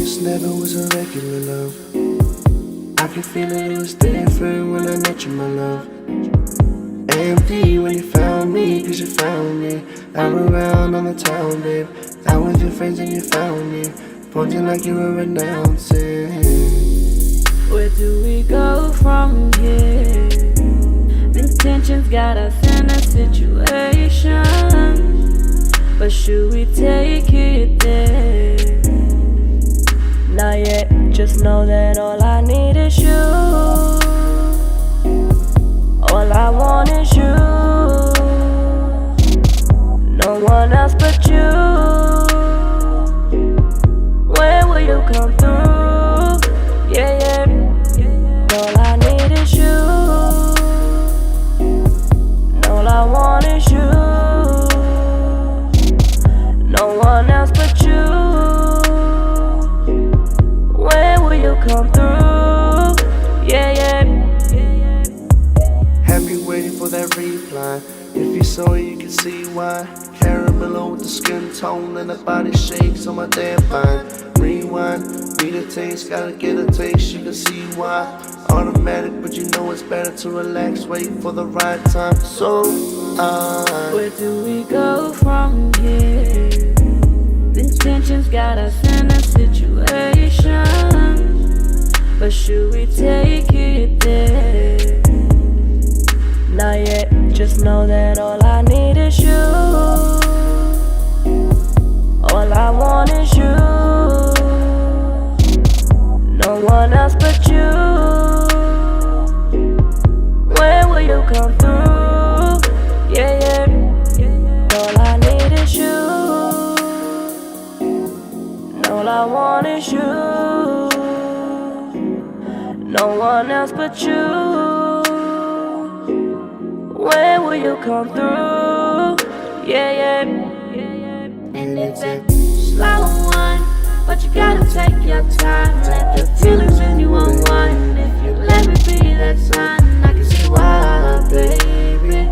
This never was a regular love. I can feel it was different when I met you, my love. Empty when you found me, cause you found me. I'm around on the town, babe. Out with your friends and you found me, pointing like you were announcing. Where do we go from here? Intentions got us in a situation, but should we take it there? Not yet, just know that all I need is you. All I want is you. No one else but you. When will you come through? Yeah, yeah. All I need is you. All I want is you. No one else but you. When will you come through? Yeah, yeah. Have you waiting for that reply? If you saw it, you can see why. Caramel with the skin tone and the body shakes on my damn fine. Rewind, need a taste, gotta get a taste, you can see why. Automatic, but you know it's better to relax, wait for the right time. So, where do we go from here? Intentions got us in a situation, but should we take it there? Not yet, just know that all I need is you. All I want is you. No one else but you. When will you come through? Yeah, yeah. All I need is you. All I want is you. No one else but you. When will you come through? Yeah, yeah. And it's a slow one, but you gotta take your time. Let the feelings in you unwind. If you let me be that sign, I can see why, baby,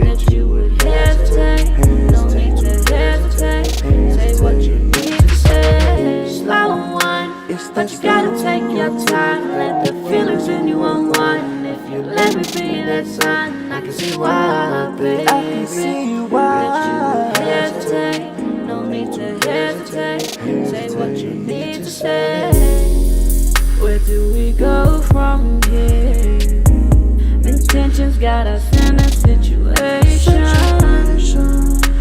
that you would hesitate. No need to hesitate. Say what you need to say. Slow one, but you gotta take your time. Let the feelings in you unwind. If you let me be that sign, I can see why, baby, I can see why. that you would hesitate. No need to hesitate. Say what you need to say. Where do we go from here? Intentions got us in a situation,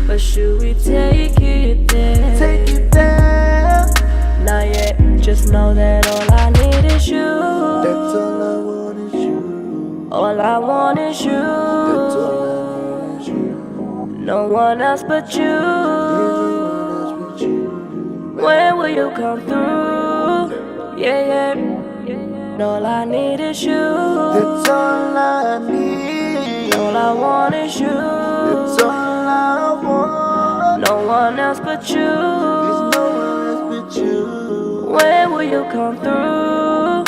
but should we take it there? Take it there. Not yet, just know that all I need is you. That's all I want is you. All I want is you. That's all I want is you. No one else but you. When will you come through? Yeah, yeah. All I need is you. That's all I need. All I want is you. That's all I want. No one else but you. There's no one else but you. When will you come through?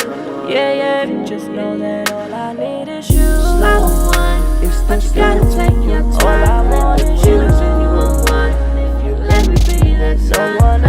Yeah, yeah. Just know that all I need is you. Slow one, but you gotta take your time. All I want is you. If you let me be that sign. No one